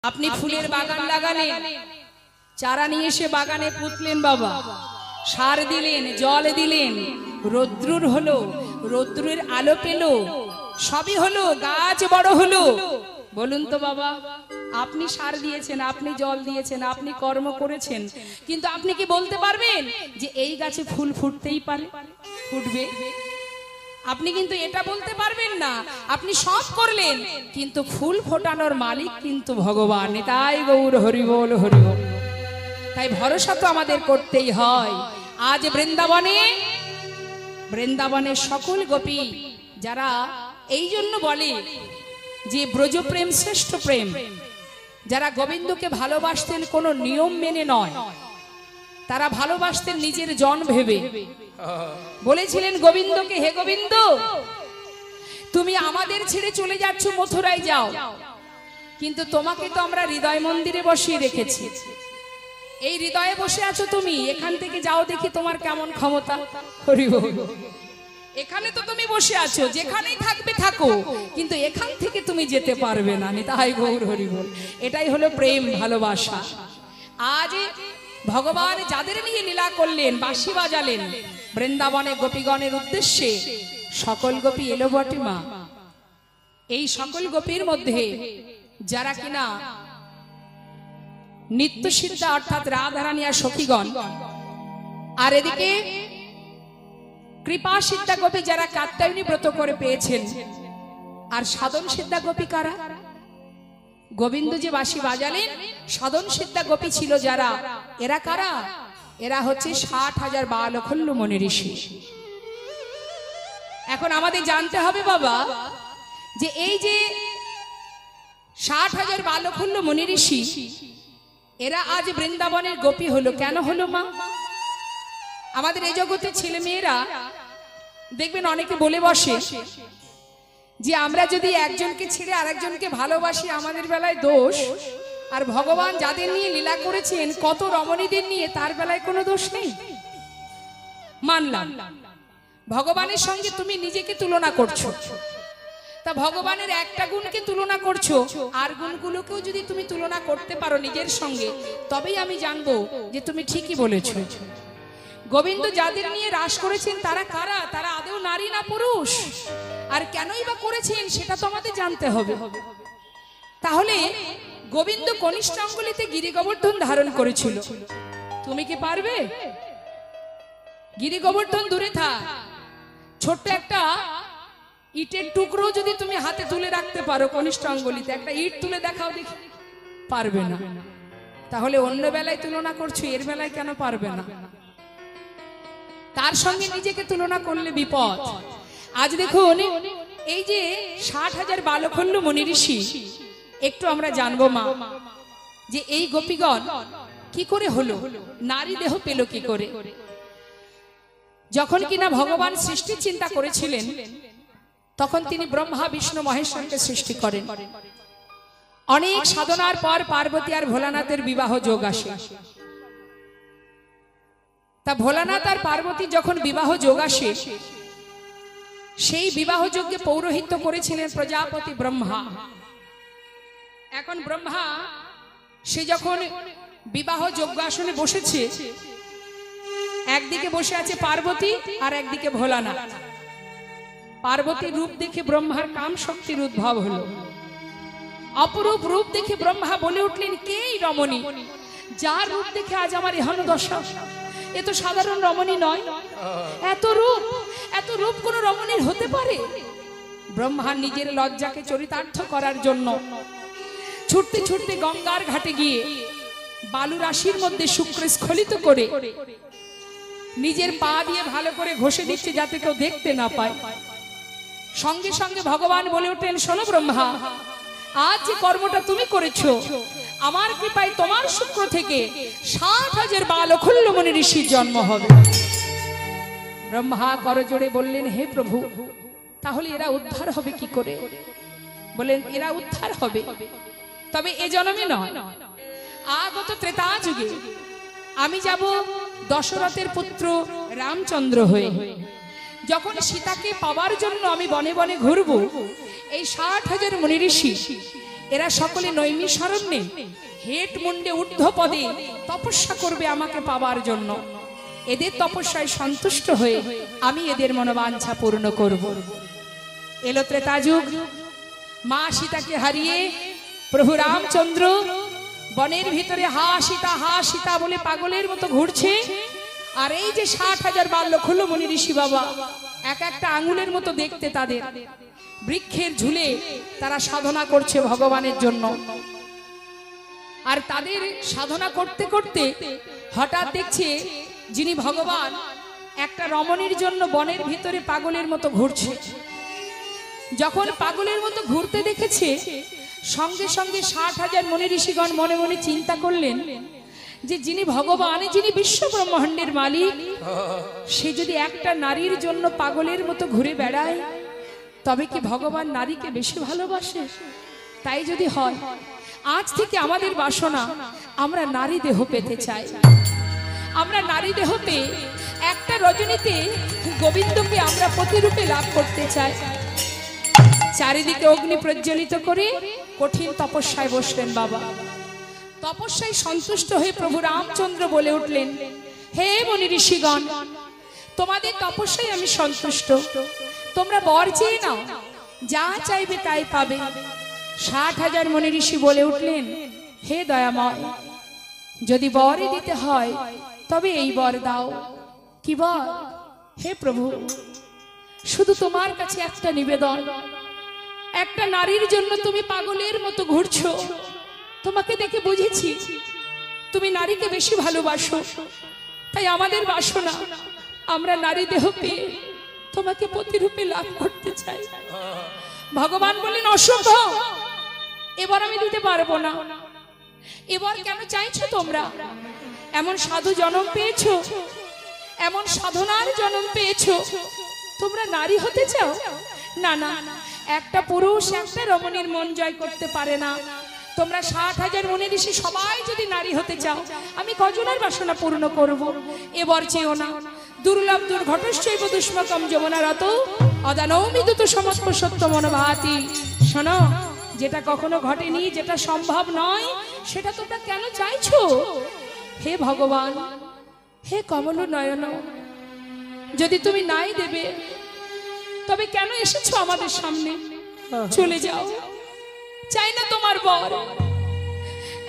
আপনি ফুলের বাগান লাগালেন, চারা নিয়ে এসে বাগানে পুঁতলেন বাবা, সার দিলেন, জল দিলেন, রৌদ্রুর হলো, রৌদ্রের আলো পেল, সবই হলো, গাছ বড় হলো। বলুন তো বাবা, আপনি সার দিয়েছেন, আপনি জল দিয়েছেন, আপনি কর্ম করেছেন, কিন্তু আপনি কি বলতে পারবেন যে এই গাছে ফুল ফুটতেই পারে, ফুটবে? আপনি কিন্তু এটা বলতে পারবেন না। আপনি সব করলেন, কিন্তু ফুল ফোটানোর মালিক কিন্তু ভগবান। তাই গৌর হরি বল, হরি বল। তাই ভরসা তো আমাদের করতেই হয়। আজ বৃন্দাবনের সকল গোপী যারা এই জন্য বলে যে ব্রজপ্রেম শ্রেষ্ঠ প্রেম, যারা গোবিন্দকে ভালোবাসতেন কোনো নিয়ম মেনে নয়, তারা ভালোবাসতেন নিজের জন ভেবে। বলেছিলেন গোবিন্দকে, হে গোবিন্দ, তুমি আমাদের ছেড়ে চলে যাচ্ছ, মথুরায় যাও, কিন্তু তোমাকে তো আমরা হৃদয় মন্দিরে বসিয়ে রেখেছি। এই হৃদয়ে বসে আছো তুমি, এখান থেকে যাও দেখি তোমার কেমন ক্ষমতা। হরি বল। এখানে তো তুমি বসে আছো, যেখানেই থাকবে থাকো, কিন্তু এখান থেকে তুমি যেতে পারবে না। তাই গৌর হরি বল। এটাই হলো প্রেম, ভালোবাসা। আজ ভগবান যাদের নিয়ে লীলা করলেন, বাঁশি বাজালেন বৃন্দাবনে গোপীগণের উদ্দেশ্যে, সকল গোপী এলো বটে মা। এই সকল গোপীর মধ্যে যারা কিনা নিত্য সিদ্ধা অর্থাৎ রাধারানী আর সখীগণ, আর এদিকে কৃপা সিদ্ধা গোপী যারা কাত্যায়নী ব্রত করে পেয়েছেন, আর সাধন সিদ্ধা গোপী কারা? গোবিন্দ যে বাঁশি বাজালেন, সাধন সিদ্ধা গোপী ছিল যারা, এরা কারা? এরা হচ্ছে 60,000 বালখল্য মনি ঋষি। এখন আমাদের জানতে হবে বাবা, যে এই যে 60,000 বালখল্য মনি ঋষি, এরা আজ বৃন্দাবনের গোপী হলো কেন হলো মা? আমাদের এই জগতে ছেলে মেয়েরা দেখবেন অনেকে বলে বসে যে আমরা যদি একজনকে ছেড়ে আরেকজনকে ভালোবাসি আমাদের বেলায় দোষ, আর ভগবান যাদের নিয়ে লীলা করেছেন কত রমণীদের নিয়ে, তার বেলায় কোনো দোষ নেই। মানলাম ভগবানের সঙ্গে তুমি নিজেকে তুলনা করছো, তা ভগবানের একটা গুণকে তুলনা করছো, আর গুণগুলোকেও যদি তুমি তুলনা করতে পারো নিজের সঙ্গে, তবেই আমি জানবো যে তুমি ঠিকই বলেছো। গোবিন্দ যাদের নিয়ে রাস করেছেন তারা কারা? তারা আদৌ নারী না পুরুষ? আর কেনই বা করেছেন সেটা তো আমাদের জানতে হবে। তাহলে গোবিন্দ কনিষ্ঠ অঙ্গুলিতে গিরি গোবর্ধন ধারণ করেছিল, তুমি কি পারবে? গিরি গোবর্ধন দূরে থাক, ছোট্ট একটা ইটের টুকরো যদি তুমি হাতে তুলে রাখতে পারো কনিষ্ঠ অঙ্গুলিতে, একটা ইট তুলে দেখাও দেখি, পারবে না। তাহলে অন্য বেলায় তুলনা করছো, এর বেলায় কেন পারবে না? তার সঙ্গে নিজেকে তুলনা করলে বিপদ। আজ দেখুন এই যে 60,000 বালখল্য মনি ঋষি, একটু আমরা জানবো মা, যে এই গোপীগণ কি করে হলো, নারী দেহ পেল কি করে? যখন কিনা ভগবান সৃষ্টির চিন্তা করেছিলেন, তখন তিনি ব্রহ্মা বিষ্ণু মহেশ্বরকে সৃষ্টি করেন। অনেক সাধনার পর পার্বতী আর ভোলানাথের বিবাহ যোগ আসে। তা ভোলানাথ আর পার্বতী যখন বিবাহ যোগ আসে, সেই বিবাহ যজ্ঞে পৌরোহিত্য করেছিলেন প্রজাপতি ব্রহ্মা। এখন ব্রহ্মা সে যখন বিবাহ যজ্ঞ আসনে বসেছে, একদিকে বসে আছে পার্বতী আর একদিকে ভোলানাথ। পার্বতীর রূপ দেখে ব্রহ্মার কাম শক্তির উদ্ভব হলো। অপরূপ রূপ দেখে ব্রহ্মা বলে উঠলেন, কে এই রমণী, যার রূপ দেখে আজ আমার এহেন দশা? এ তো সাধারণ রমণী নয়, এত রূপ কোন রমণীর হতে পারে? ব্রহ্মা নিজের লজ্জাকে চরিতার্থ করার জন্য ছুটতে ছুটতে গঙ্গার ঘাটে গিয়ে বালু রাশির মধ্যে শুক্র স্খলিত করে নিজের পা দিয়ে ভালো করে ঘষে দিচ্ছে যাতে কেউ দেখতে না পায়। সঙ্গে সঙ্গে ভগবান বলে উঠলেন, শোনো ব্রহ্মা, আজ যে কর্মটা তুমি করেছো, আমার কৃপায় তোমার শুক্র থেকে 60,000 বালখল্য মনি ঋষির জন্ম হবে। ব্রহ্মা করজোড়ে বললেন, হে প্রভু, তাহলে এরা উদ্ধার হবে কি করে? বলেন, এরা উদ্ধার হবে, তবে এ জন্মে নয়, আগত ত্রেতা যুগে আমি যাব দশরথের পুত্র রামচন্দ্র হয়ে। যখন সীতাকে পাওয়ার জন্য আমি বনে বনে ঘুরবো, এই 60,000 মুনি ঋষি এরা সকলে নৈমিষারণ্যে হেট মুন্ডে ঊর্ধ্ব পদে তপস্যা করবে আমাকে পাওয়ার জন্য। এদের তপস্যায় সন্তুষ্ট হয়ে আমি এদের মনোবাঞ্ছা পূর্ণ করব। এলো ত্রেতা যুগ, মা সীতাকে হারিয়ে প্রভু রামচন্দ্র বনের ভিতরে হা সীতা বলে পাগলের মতো ঘুরছে। আর এই যে 60,000 বাল্যক হলো মুনি ঋষি বাবা, এক একটা আঙুলের মতো দেখতে তাদের, বৃক্ষের ঝুলে তারা সাধনা করছে ভগবানের জন্য। আর তাদের সাধনা করতে করতে হঠাৎ দেখছে যিনি ভগবান একটা রমণীর জন্য বনের ভিতরে পাগলের মতো ঘুরছে। যখন পাগলের মতো ঘুরতে দেখেছে, সঙ্গে সঙ্গে 60,000 মুনি ঋষিগণ মনে মনে চিন্তা করলেন যে যিনি ভগবান, যিনি বিশ্ব ব্রহ্মাণ্ডের মালিক, সে যদি একটা নারীর জন্য পাগলের মতো ঘুরে বেড়ায়, তবে কি ভগবান নারীকে বেশি ভালোবাসে? তাই যদি হয়, আজ থেকে আমাদের বাসনা আমরা নারী দেহ পেতে চাই। আমরা নারী দেহ পেয়ে একটা রজনীতে গোবিন্দকে আমরা প্রতিরূপে লাভ করতে চাই। চারিদিকে অগ্নি প্রজ্বলিত করে কঠিন তপস্যায় বসলেন বাবা। তপস্যায় সন্তুষ্ট হয়ে প্রভু রামচন্দ্র বলে উঠলেন, হে মুনি ঋষিগণ, তোমাদের তপস্যায় আমি সন্তুষ্ট, তোমরা বর চেয়ে নাও, যা চাইবে তাই পাবে। 60,000 মুনি ঋষি বলে উঠলেন, হে দয়াময়, যদি বরই দিতে হয় তবে এই বর দাও। কি বর? হে প্রভু, শুধু তোমার কাছে একটা নিবেদন, একটা নারীর জন্য তুমি পাগলের মতো ঘুরছো, তোমাকে দেখে বুঝেছি তুমি নারীকে বেশি ভালোবাসো। তাই আমাদের বাসনা আমরা নারী দেহ পেয়ে তোমাকে প্রতিরূপে লাভ করতে চাই। ভগবান বললেন, অসম্ভব, এবার আমি দিতে পারবো না। এবার কেন চাইছো তোমরা? এমন সাধু জন্ম পেয়েছো, এমন সাধনার জন্ম পেয়েছো, তোমরা নারী হতে চাও? না না, একটা পুরুষ একটা রমণীর মন জয় করতে পারে না। তোমরা 60,000 মুনি ঋষি সবাই যদি নারী হতে চাও, আমি কজনের বাসনা পূর্ণ করব? এবার চেয়েও না। দুর্লভ দুর্ঘটস্যৈব দুষ্মকম যমনারত অদানৌমিদুত সমস্ত সত্য মনোভাতি। শোনো, যেটা কখনো ঘটেনি, যেটা সম্ভব নয়, সেটা তোমরা কেন চাইছো? হে ভগবান, হে কমল নয়ন, যদি তুমি নাই দেবে তবে কেন এসেছো আমাদের সামনে? চলে যাও, চাই না তোমার বর।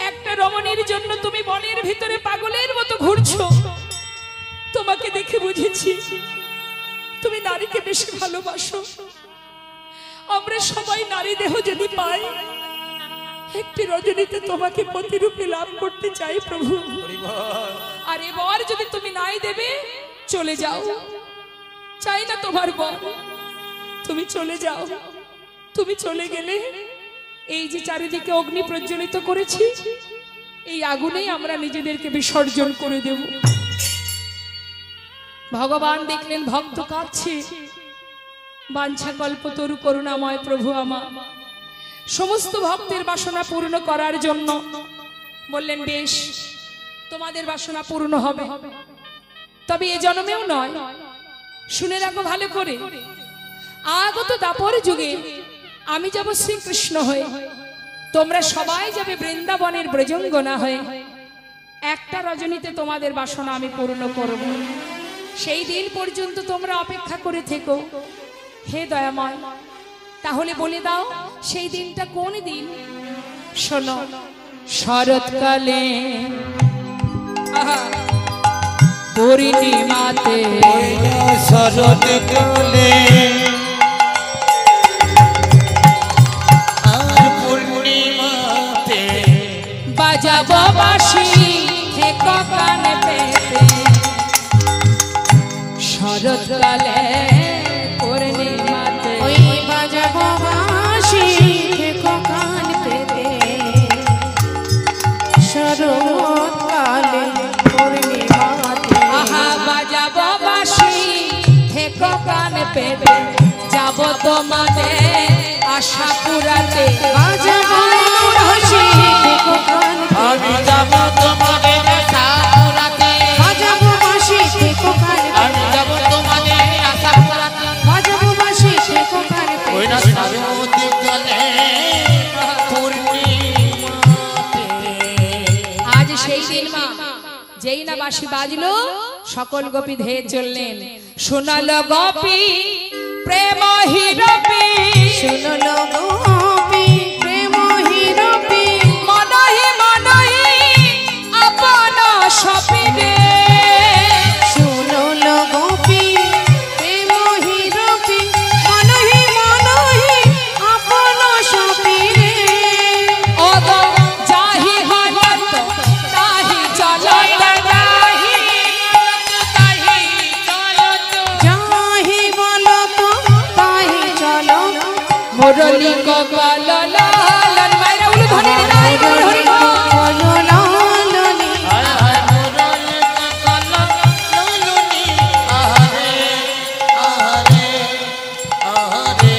একটা রমণীর জন্য তুমি বনের ভিতরে পাগলের মতো ঘুরছো, তোমাকে দেখে বুঝেছি তুমি নারীকে বেশি ভালোবাসো। আমরা সবাই নারী দেহ যদি পাই, একটি রজনীতে তোমাকে প্রতিরূপে লাভ করতে চাই প্রভু। আর এবার যদি তুমি নাই দেবে, চলে যাও, চাই না তোমার বর, তুমি চলে যাও। তুমি চলে গেলে এই যে চারিদিকে অগ্নি প্রজ্বলিত করেছি, এই আগুনেই আমরা নিজেদেরকে বিসর্জন করে দেব। ভগবান দেখলেন ভক্ত কাঁদছে, বাঞ্ছা কল্পতরু করুণাময় প্রভু আমার। সমস্ত ভক্তের বাসনা পূর্ণ করার জন্য বললেন, বেশ, তোমাদের বাসনা পূর্ণ হবে, তবে এ জন্মেও নয়। শুনে রাখো ভালো করে, আগত দাপর যুগে আমি যাব শ্রীকৃষ্ণ হয়ে, তোমরা সবাই যাবে বৃন্দাবনের ব্রজঙ্গনা হয়ে। একটা রজনীতে তোমাদের বাসনা আমি পূর্ণ করব। সেই দিন পর্যন্ত তোমরা অপেক্ষা করে থেকো। হে দয়াময়, তাহলে বলে দাও সেই দিনটা কোন দিন? শোনো, শরৎকালে পূর্ণিমাতে, শরৎকালে আর পূর্ণিমাতে বাজাবো বাঁশি থেকো কানে পেতে। শরৎকালে পূর্ণিমাতে ওই বাজাবো বাঁশি থেকো কান পেতে। শরৎকালে পূর্ণিমাতে, আহা বাজাবো বাঁশি থেকো কানে পেতে। যাব তোমাদের আশা পুরাতে, বাজাবো বাঁশি থেকো কান আমি পেতে। যাব তোমাদের আশা পুরাতে, বাজাবো বাঁশি থেকো কান আমি পেতে। যাব তোমাদের আশা পুরাতে। বাজাবো বাঁশি থেকো কান ওই পেতে। না শরৎকালে সেই দিন মা যেই না বাঁশি বাজলো সকল গোপী ধেয়ে চললেন। শোনালো গোপী প্রেম হিরপি, শুনলো গোপী প্রেম হিরপি, মনহি মনহি আপন সপিরে। শুনলো গোপী প্রেম হিরপি, মনহি মনহি আপন সপিরে। ও গো যাহি হলত তাহি চলত নাহি, তাহি চলত যাহি বলো তো তাহি চলো, মুরলী কপাল লালন মাইরা উলু ধরে নাই গো হরি গো। বলো লালনী, হায় হায় মুরল কলক লুলুনি আহারে আহারে আহারে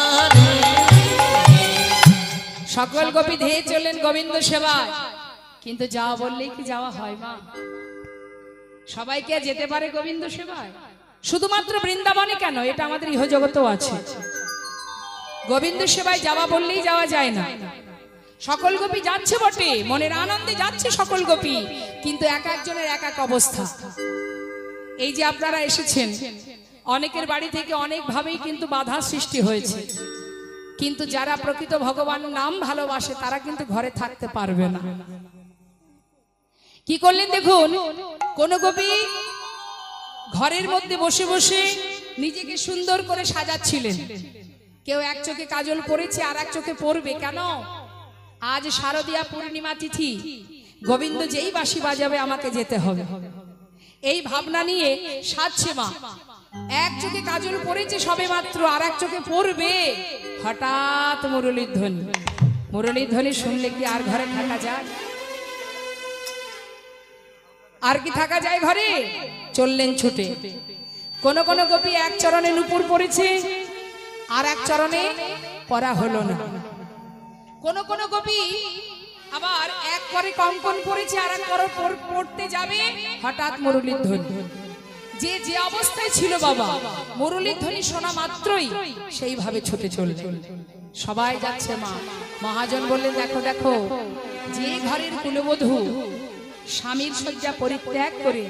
আহারে। সকল গোপী ধেয়ে চললেন গোবিন্দ সেবায়। কিন্তু যাওয়া বললেই কি যাওয়া হয় মা? সবাইকে যেতে পারে গোবিন্দ সেবায়? শুধুমাত্র বৃন্দাবনে কেন, এটা আমাদের ইহজগতেও আছে। গোবিন্দ সেবায় যাওয়া বললেই যাওয়া যায় না। সকল গোপী যাচ্ছে বটে, মনের আনন্দে যাচ্ছে সকল গোপী, কিন্তু এক একজনের এক এক অবস্থা। এই যে আপনারা এসেছেন, অনেকের বাড়ি থেকে অনেক ভাবেই কিন্তু বাধা সৃষ্টি হয়েছে, কিন্তু যারা প্রকৃত ভগবানের নাম ভালোবাসে তারা কিন্তু ঘরে থাকতে পারবে না। কি করলেন দেখুন, কোন গোপী ঘরের মধ্যে বসে বসে নিজেকে সুন্দর করে সাজাচ্ছিলেন। কেউ এক চোখে কাজল পরেছে আর এক চোখে পরবে কেন? আজ শারদীয়া পূর্ণিমা তিথি, গোবিন্দ যেই বাঁশি বাজাবে আমাকে যেতে হবে, এই ভাবনা নিয়ে সাজছে মা। এক চোখে কাজল পরেছে সবে মাত্র, আর এক চোখে পরবে। হঠাৎ মুরলীর ধ্বনি, মুরলীর ধ্বনি শুনলে কি আর ঘরে থাকা যায়? আর কি থাকা যায় ঘরে? চললেন ছুটে। কোন কোন গোপী এক চরণে নূপুর পড়েছে, আর এক চরণে পরা হলো না। কোন কোন গোপী আবার এক করে কঙ্কন পড়েছে, আর এক করে পড়তে যাবে, হঠাৎ মুরলীর ধ্বনি। যে যে অবস্থায় ছিল বাবা, মুরলীর ধ্বনি শোনা মাত্রই সেইভাবে ছুটে চললেন। সবাই যাচ্ছে মা। মহাজন বললেন, দেখো দেখো, যে ঘরের কুলবধূ স্বামীর শয্যা পরিত্যাগ করে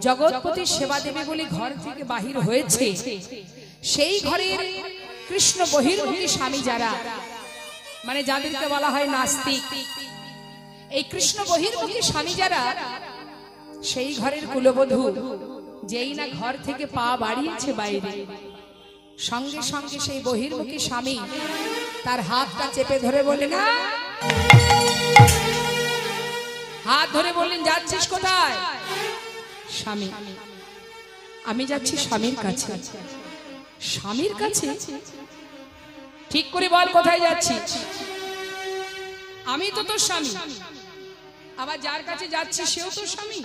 জগৎপতির সেবা দেবে বলে ঘর থেকে বাহির হয়েছে, সেই ঘরের কৃষ্ণ বহির্মুখী স্বামী যারা, মানে যাদেরকে বলা হয় নাস্তিক, এই কৃষ্ণ বহির্মুখী স্বামী যারা, সেই ঘরের কুলবধূ যেই না ঘর থেকে পা বাড়িয়েছে বাইরে, সঙ্গে সঙ্গে সেই বহির্মুখী স্বামী তার হাতটা চেপে ধরে বললেন, না, হাত ধরে বললেন, যাচ্ছিস কোথায়? স্বামী, আমি যাচ্ছি স্বামীর কাছে। স্বামীর কাছে? ঠিক করে বল, কোথায় যাচ্ছিস? আমি তো তোর স্বামী, আবার যার কাছে যাচ্ছি সেও তোর স্বামী।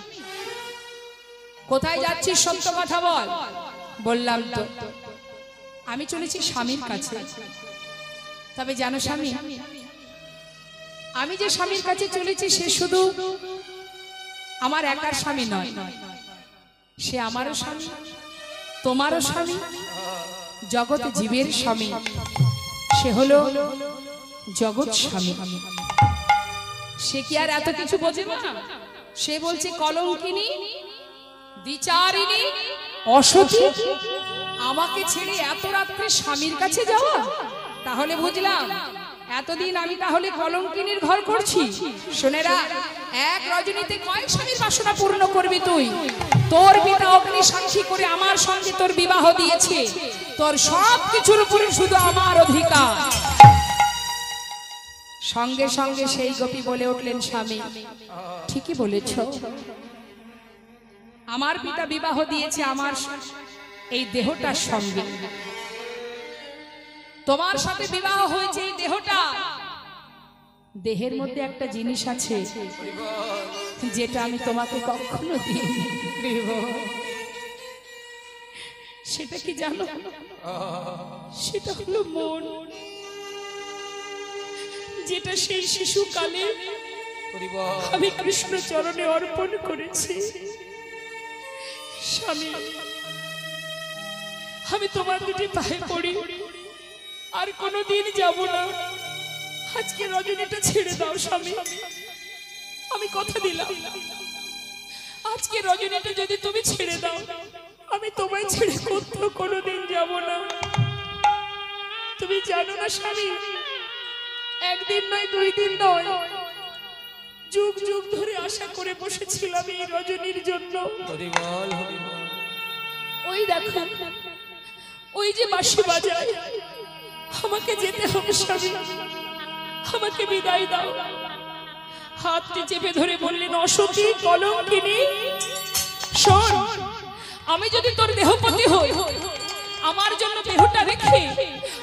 কোথায় যাচ্ছিস সত্য কথা বল। বললাম তো, আমি চলেছি স্বামীর কাছে। তবে জানো স্বামী, আমি যে স্বামীর কাছে চলেছি সে শুধু আমার একার স্বামী নয়, সে আমারও স্বামী, তোমারও স্বামী, জগৎ জীবের স্বামী। সে হলো জগৎ স্বামী। সে কি আর এত কিছু বোঝে না? সে বলছে, কলঙ্কিনী, দ্বিচারিণী, অসতী, আমাকে ছেড়ে এত রাত্রে স্বামীর কাছে যাওয়া? তাহলে বুঝলাম এতদিন আমি তাহলে কলঙ্কিনীর ঘর করছি। শোনেরা, এক রজনীতে কয়েক স্বামীর বাসনা পূর্ণ করবি তুই? তোর পিতা অগ্নি সাক্ষী করে আমার সঙ্গে তোর বিবাহ দিয়েছে, তোর সব কিছুর উপরে শুধু আমার অধিকার। সঙ্গে সঙ্গে সেই গোপী বলে উঠলেন, স্বামী ঠিকই বলেছ, আমার পিতা বিবাহ দিয়েছে আমার এই দেহটার সঙ্গে, তোমার সাথে বিবাহ হয়েছে এই দেহটা। দেহের মধ্যে একটা জিনিস আছে যেটা আমি তোমাকে কখনো দিইনি, সেটা কি জানো? সেটা হলো মন, যেটা সেই শিশুকালে আমি কৃষ্ণ চরণে অর্পণ করেছি। স্বামী, আমি তোমার দুটি পায়ে পড়ি, আর কোনোদিন যাব না। আজকে রজনীটা ছেড়ে দাও স্বামী, আমি কথা দিলাম আজকে রজনীটা যদি তুমি ছেড়ে দাও আমি তোমায় ছেড়ে কোথাও কোনোদিন যাব না। তুমি জানো না স্বামী, একদিন নয়, 2 দিন নয়, যুগ যুগ ধরে আশা করে বসেছিলাম এই রজনীর জন্য। ওই দেখো, ওই যে বাঁশি বাজায়, আমাকে যেতে হবে স্বামী, আমাকে বিদায় দাও। হাতটি চেপে ধরে বললেন, অসতী কলঙ্কিনী শোন, আমি যদি তোর দেহপতি হই, আমার জন্য দেহটা রেখে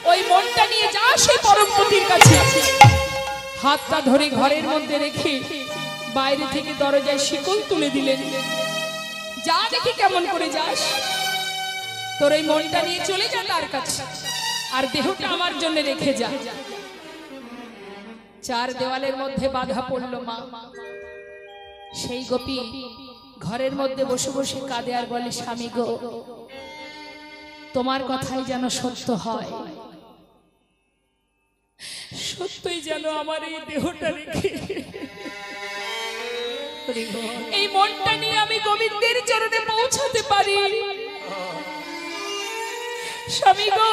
ওই মনটা নিয়ে যা সেই পরমপতির কাছে। হাতটা ধরে ঘরের মধ্যে রেখে বাইরে থেকে দরজায় শিকল তুলে দিলেন। যা দেখি কেমন করে যাস, তোর ওই মনটা নিয়ে চলে যা তার কাছে, আর দেহটা আমার জন্য রেখে যা। 4 দেওয়ালের মধ্যে বাধা পড়ল মা। সেই গোপী ঘরের মধ্যে বসে বসে কাঁদে আর বলে, স্বামী গো, তোমার কথাই যেন সত্য হয়, সত্যই যেন আমার এই দেহটা রেখে এই মনটা নিয়ে আমি গোবিন্দের চরণে পৌঁছাতে পারি। স্বামী গো,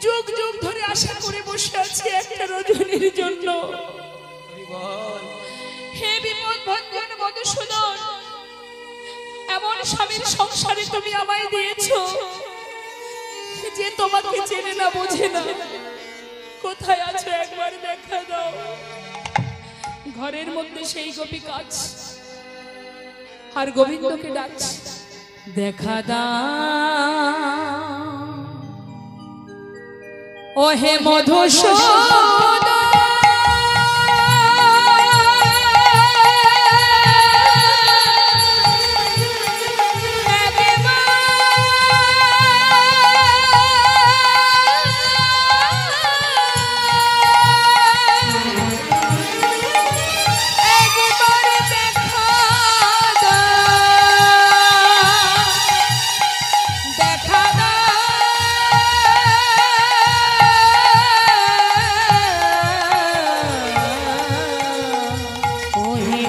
যুগ যুগ ধরে আশা করে বসে আছি একটা রজনীর জন্য। হে বিপদ ভঞ্জন মধুসূদন, এমন স্বামীর সংসারে তুমি আমায় দিয়েছো যে তোমাকে চেনে না, বোঝে না। কোথায় আছো একবার দেখা দাও। ঘরের মধ্যে সেই গোপী কাজ আর গোবিন্দকে ডাকছে, দেখা দাও ও হে মধুসূদন।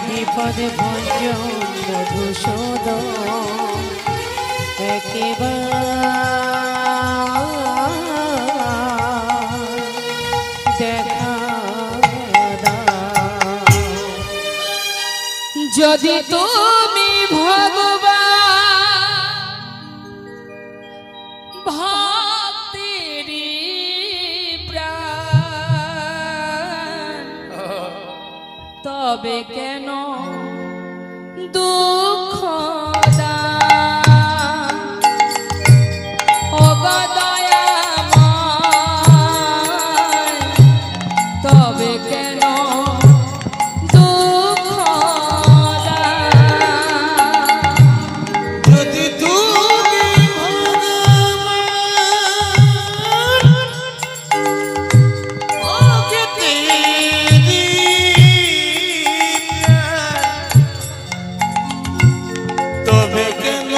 বিপদ ভঞ্জন মধুসূদন দেখা যদি তুমি ভগবান ভক্তেরি প্রাণ, তবে কেন দুঃখ দাও ও গো দয়াময়, তবে কেন দুঃখ দাও। যদি তুমি তবে কেন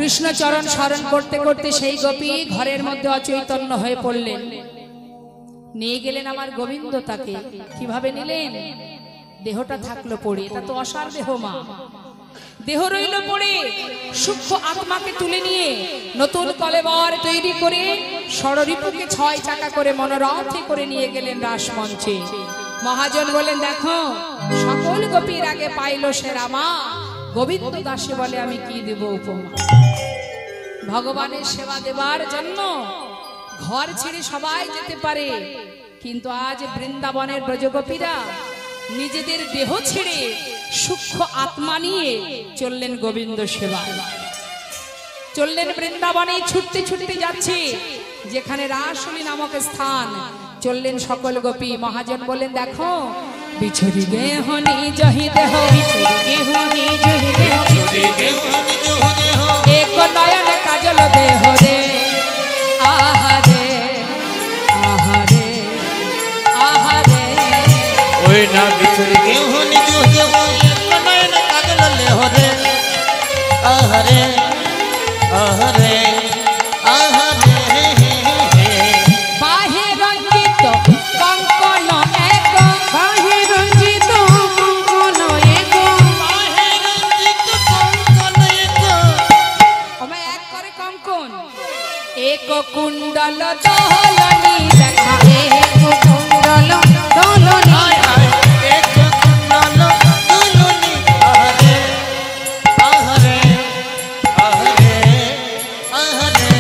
কৃষ্ণ চরণ স্মরণ করতে করতে সেই গোপী ঘরের মধ্যে অচৈতন্য হয়ে পড়লেন। নিয়ে গেলেন আমার গোবিন্দ তাকে। কিভাবে নিলেন? দেহটা থাকলো পড়ে, এটা তো অসার দেহ মা, দেহ রইল পড়ে। সূক্ষ্ম আত্মাকে তুলে নিয়ে নতুন কলেবর তৈরি করে ষড়রিপুকে 6 চাকা করে মনোরথে করে নিয়ে গেলেন রাসমঞ্চে। মহাজন বলেন, দেখো সকল গোপীর আগে পাইল সেরা মা। গোবিন্দ দাসে বলে, আমি কি দেব উপমা। ভগবানের সেবা দেবার জন্য ঘর ছেড়ে সবাই যেতে পারে, কিন্তু আজ বৃন্দাবনের ব্রজগোপীরা নিজেদের দেহ ছেড়ে সূক্ষ্ম আত্মা নিয়ে চললেন গোবিন্দ সেবায়। চললেন বৃন্দাবনে, ছুটতে ছুটতে যাচ্ছে যেখানে রাসলী নামক স্থান। চললেন সকল গোপী। মহাজন বলেন, দেখো বিছড়ি দেহ নিজ হি দেহ, এক নয়ন কাজল দেহ রে, আহারে আহারে আহারে। ওই না বিছড়ি কেউ নিজ দেহ, এক নয়ন কাজল দেহ রে, আহারে আহারে আহারে। বাহে রঞ্জিত কঙ্কন এক, বাহে রঞ্জিত কঙ্কন এক, বাহে রঞ্জিত কঙ্কন এক। ওমা এক করে কঙ্কন। এক কুণ্ডল দহলনি দেখা, এক কুণ্ডল দোলনি, হায় হায় এক কুণ্ডল দুলনি, আহারে আহারে আহারে আহারে।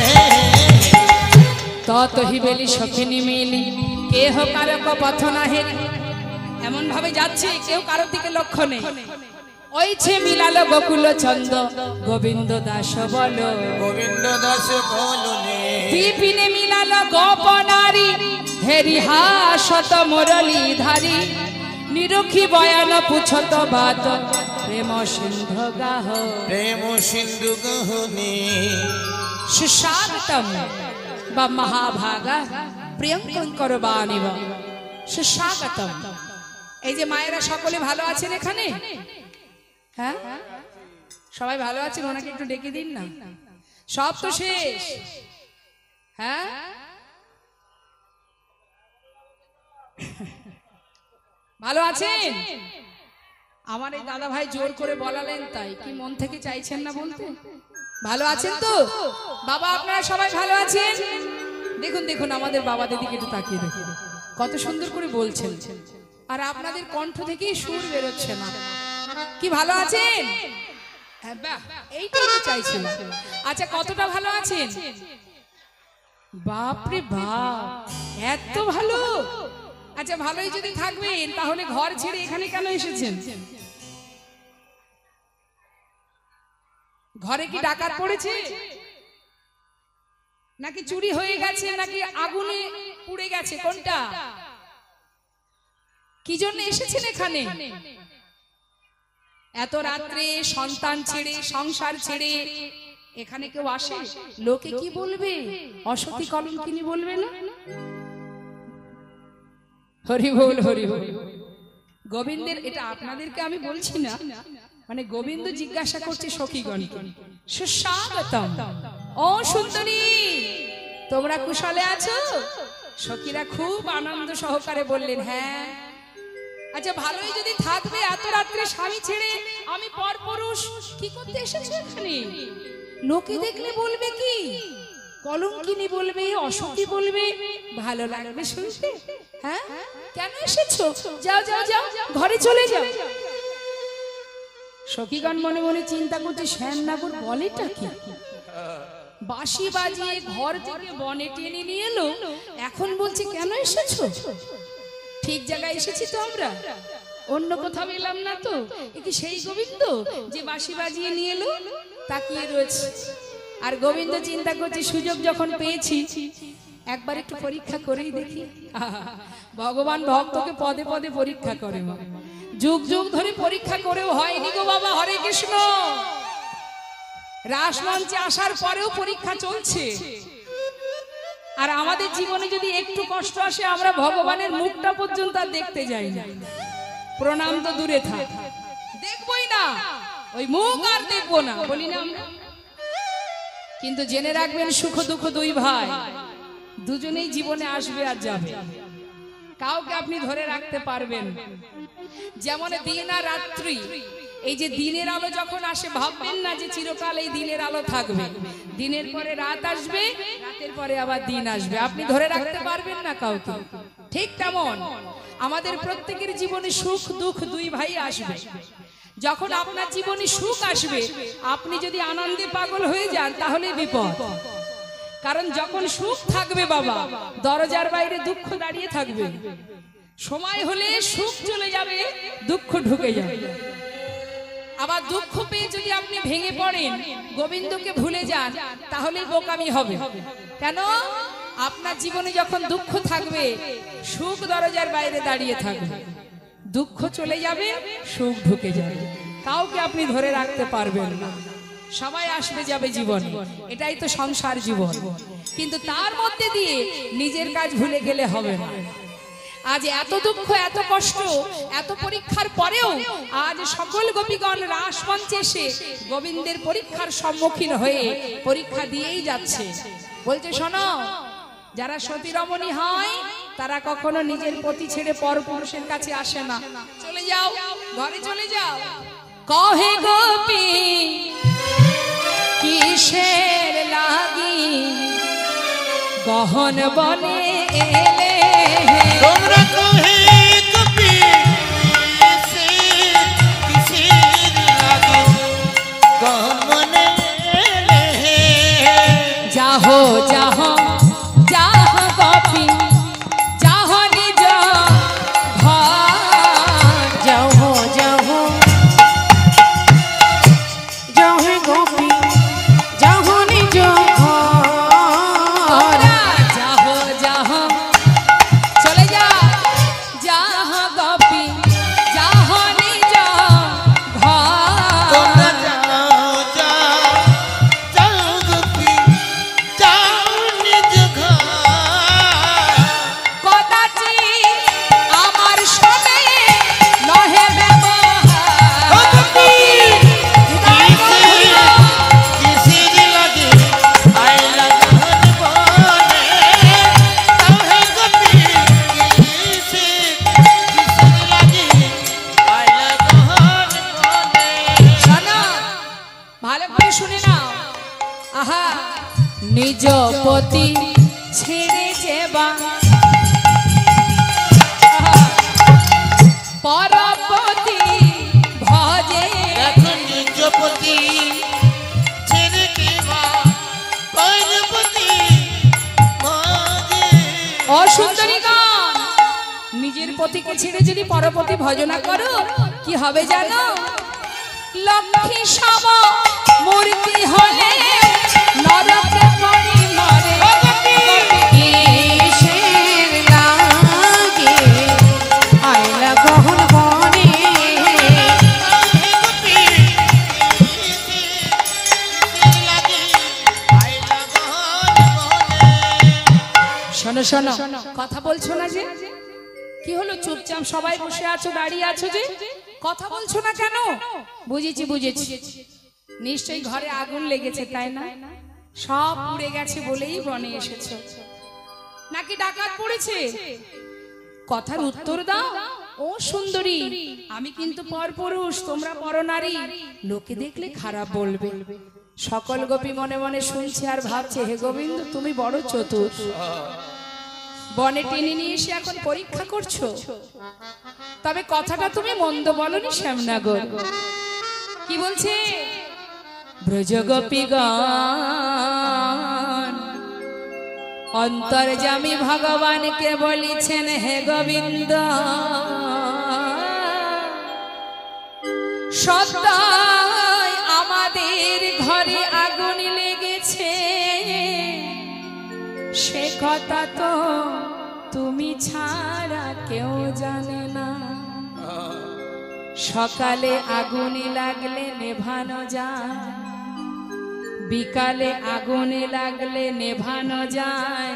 তত হি বেলি সখিনী মিলি, কেহ কারক পথ নাহে। এমন ভাবে যাচ্ছে কেউ কারোর দিকে লক্ষ্য নেই। ওইছে মিলালো গোকুল ছন্দ, গোবিন্দ দাস বল। গোবিন্দ দাস বলনে বিপিনে মিলালো গোপনারী, হেরি হাসত মুরলী ধারী। নিরুখী বয়ান পুছত বাত, প্রেম সিন্ধু গাহ। প্রেম সিন্ধু গহনে। সুস্বাগতম বা মহাভাগা প্রিয়ঙ্কর বাণীব। সুস্বাগতম। এই যে মায়েরা সকলে ভালো আছেন এখানে? হ্যাঁ, সবাই ভালো আছেন? ওনাকে একটু ডেকে দিন না। সব তো শেষ। হ্যাঁ, ভালো আছেন? আমার এই দাদা ভাই জোর করে বলালেন, তাই কি মন থেকে চাইছেন না বলতে? ভালো আছেন তো বাবা? আপনারা সবাই ভালো আছেন? দেখুন দেখুন আমাদের বাবাদের দিকে একটু তাকিয়ে দেখুন, কত সুন্দর করে বলছেন, আর আপনাদের কণ্ঠ থেকেই সুর বেরোচ্ছে না। কি ভালো আছেন? হ্যাঁ, বাহ, এইটাই তো চাইছিলাম। আচ্ছা, কতটা ভালো আছেন? বাপরে বাপ, এত ভালো! আচ্ছা, ভালোই যদি থাকবেন তাহলে ঘর ছেড়ে এখানে কেন এসেছেন? ঘরে কি ডাকাত পড়েছে, নাকি চুরি হয়ে গেছে, নাকি আগুনে পুড়ে গেছে? কোনটা? কি জন্য এসেছেন এখানে? এত রাত্রে সন্তান ছেড়ে, সংসার ছেড়ে এখানে কেউ আসে? লোকে কি বলবে? অসতী কলঙ্কিনী বলবে না? হরি বল, হরি বল। গোবিন্দের, এটা আপনাদেরকে আমি বলছি না, মানে গোবিন্দ জিজ্ঞাসা করছে সখীগণকে, সুস্বাগতম। ও সুন্দরী, তোমরা কুশলে আছো? সখীরা খুব আনন্দ সহকারে বললেন, হ্যাঁ। আচ্ছা, ভালোই যদি থাকবে, এত রাত্রে স্বামী ছেড়ে আমি পরপুরুষ কি করতে এসেছো এখানে? লোকে দেখলে বলবে কি? কলঙ্কিনী বলবে, অসতী বলবে, ভালো লাগবে শুনতে? হ্যাঁ, কেন এসেছো? যাও যাও যাও, ঘরে চলে যাও। সখীগণ মনে মনে চিন্তা করছে, শ্যামনগর বলেটা কি? বাঁশি বাজিয়ে ঘর থেকে বনে টেনে নিয়ে এলো, এখন বলছে কেন এসেছো? ঠিক জায়গায় এসেছি তো আমরা, অন্য কোথাও এলাম না তো। এ কি সেই গোবিন্দ যে বাঁশি বাজিয়ে নিয়ে এলো? তাকিয়ে রয়েছে, আর গোবিন্দ চিন্তা করছে, সুযোগ যখন পেয়েছি একবার একটু পরীক্ষা করেই দেখি। ভগবান ভক্তকে পদে পদে পরীক্ষা করে, যুগ যুগ ধরে পরীক্ষা করেও হয়নি গো বাবা। হরে কৃষ্ণ। রাসমঞ্চে আসার পরেও পরীক্ষা চলছে, আর আমাদের জীবনে যদি একটু কষ্ট আসে, আমরা ভগবানের মুখটা পর্যন্ত আর দেখতে যাই না। প্রণাম তো দূরে থাক, দেখবই না, ওই মুখ আর দেখবো না, বলি না আমরা। কিন্তু জেনে রাখবেন সুখ দুঃখ দুই ভাই, দুজনেই জীবনে আসবে আর যাবে, কাউকে আপনি ধরে রাখতে পারবেন। যেমন দিন আর রাত্রি, এই যে দিনের আলো যখন আসে ভাববেন না যে চিরকাল এই দিনের আলো থাকবে, দিনের পরে রাত আসবে, রাতের পরে আবার দিন আসবে, আপনি ধরে রাখতে পারবেন না কাউকে। ঠিক তেমন আমাদের প্রত্যেকের জীবনে সুখ দুঃখ দুই ভাই আসবে। যখন আপনার জীবনে সুখ আসবে, আপনি যদি আনন্দে পাগল হয়ে যান তাহলে বিপদ। কারণ যখন সুখ থাকবে বাবা, দরজার বাইরে দুঃখ দাঁড়িয়ে থাকবে, সময় হলে সুখ চলে যাবে, দুঃখ ঢুকে যাবে। আবার দুঃখ পেয়ে যদি আপনি ভেঙে পড়েন, গোবিন্দকে ভুলে যান, তাহলেই বোকামি হবে। কেন? আপনার জীবনে যখন দুঃখ থাকবে, সুখ দরজার বাইরে দাঁড়িয়ে থাকবে, দুঃখ চলে যাবে, সুখ ঢুকে যাবে, কাউকে আপনি ধরে রাখতে পারবেন না, সবাই আসবে যাবে জীবনে, এটাই তো সংসার জীবন। কিন্তু তার মধ্যে দিয়ে নিজের কাজ ভুলে গেলে হবে না। আজ এত দুঃখ, এত কষ্ট, এত পরীক্ষার পরেও আজ সকল গোপীগণ রাসমঞ্চে এসে গোবিন্দের পরীক্ষার সম্মুখীন হয়ে পরীক্ষা দিয়েই যাচ্ছে। বলছে শোনো, যারা সতী রমণী হয় তারা কখনো নিজের পতি ছেড়ে পরপুরুষের কাছে আসে না। চলে যাও, ঘরে চলে যাও। কহে গোপী কিসের লাগি গহন বনে এলে, তোমরা কহে গোপী কিসের লাগি গহন বনে এলে। যাহো যাহো যাহো গোপী যাহো নিজ ঘর, যাও যাও যাও হে গোপী যাও নিজ ঘর। যাহো যাহো চলে যাও, যাহো গোপী যাহো নিজ তোমরা ঘর। যাও যাও যাও গোপী যাও নিজ ঘর। কদাচি আমার সনে নহে ব্যবহার, ও গোপী কিসের লাগি আইলা গহন বনে। তাও হে গোপী কিসের লাগি আইলা গহন বনে। শোনো, ভালো করে শুনে নাও। আহা, নিজ পতি ছেড়ে যেবা পরপতি ভজে, দেখো নিজ পতি ছেড়ে কেবা পরপতি ভজে। ও সুন্দরীগণ, নিজের পতিকে ছেড়ে যদি পরপতি ভজনা করো কি হবে জানো? লক্ষ্মী সম মূর্তি হলে নরকে পড়ি মরে। কিসের লাগি আইলা গহন বনে। হে গোপী কিসের লাগি আইলা গহন বনে। শোনো শোনো, কথা বলছো না যে? কি হলো চুপচাপ সবাই বসে আছো, দাঁড়িয়ে আছো যে, কথা বলছো না কেন? বুঝেছি বুঝেছি, নিশ্চয়ই ঘরে আগুন লেগেছে তাই না? সব পুড়ে গেছে বলেই বনে এসেছো, নাকি ডাকাত পড়েছে? কথার উত্তর দাও। ও সুন্দরী, আমি কিন্তু পরপুরুষ, তোমরা পরনারী, লোকে দেখলে খারাপ বলবে। সকল গোপী মনে মনে শুনছে আর ভাবছে, হে গোবিন্দ তুমি বড় চতুর, বনে টেনে নিয়ে এসে এখন পরীক্ষা করছো। তবে কথাটা তুমি মন্দ বলনি শ্যামনগর। কি বলছে? ব্রজ গোপীগণ অন্তর্যামী ভগবানকে বলিছেন, হে গোবিন্দ সদাই আমাদের ঘরে আগুন লেগেছে, সে কথা তো তুমি ছাড়া কেউ জানে না। সকালে আগুনে লাগলে নেভানো যায়, বিকালে আগুনে লাগলে নেভানো যায়,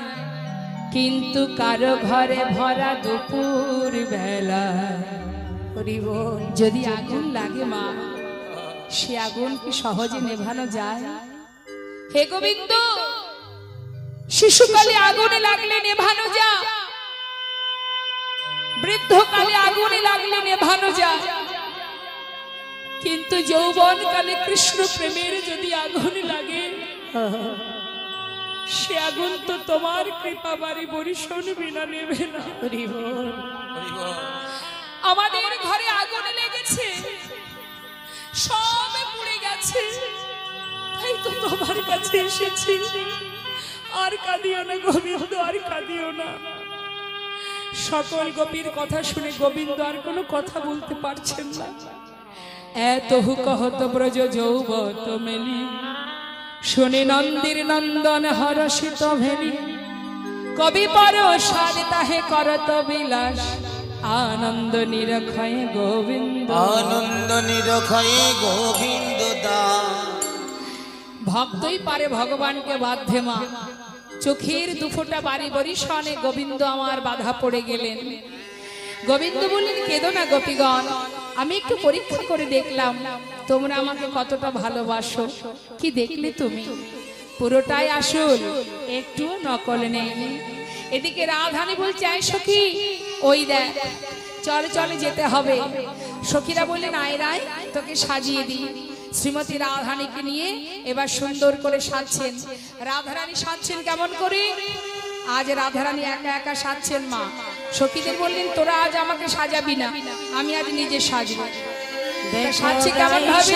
কিন্তু কারো ঘরে ভরা দুপুর বেলা যদি আগুন লাগে মা, সে আগুন কি সহজে নেভানো যায়? হে গোবিন্দ, শিশুকালে আগুনে লাগলে নেভানো যা, বৃদ্ধকালে আগুনে লাগলে নেভানো যা, কিন্তু যৌবন কালে কৃষ্ণ প্রেমের যদি আগুন লাগে, সে আগুন তো তোমার কৃপা বাড়ি বরিশন বিনা নেবে না। আমাদের ঘরে আগুন লেগেছে, সব পুড়ে গেছে, তাই তো তোমার কাছে এসেছি। আর কাঁদিও না গোবিন্দ, আর কাঁদিও না। সকল গোপীর কথা শুনে গোবিন্দ আর কোনো কথা বলতে পারছেন না। এতহু কহত ব্রজ যৌবত মেলি, শুনে নন্দির নন্দন হরষিত ভেলি, কবি পর সাদ তাহে করত বিলাস, আনন্দ নিরক্ষয়ে গোবিন্দ, আনন্দ নিরক্ষয়ে গোবিন্দ দাস। ভক্তই পারে ভগবানকে বাধ্যে মা। চোখের দুফোঁটা বাড়ি বরিশনে গোবিন্দ আমার বাধা পড়ে গেলেন। গোবিন্দ বললেন, কেঁদো না গোপীগণ, আমি একটু পরীক্ষা করে দেখলাম তোমরা আমাকে কতটা ভালোবাসো। কি দেখলে তুমি? পুরোটাই আসল, একটুও নকল নেই। এদিকে রাধারানী বলছে, আয় সখী, ওই দেখ, চলে চলে যেতে হবে। সখীরা বললেন, আয় রায়, তোকে সাজিয়ে দিই। শ্রীমতী রাধারানীকে নিয়ে এবার সুন্দর করে সাজছেন। রাধারানী সাজছেন কেমন করে? আজ রাধারানী একা একা সাজছেন মা। সখীদের বললেন, তোরা আজ আমাকে সাজাবি না, আমি আজ নিজে সাজবো। সাজছে কেমন ভাবে?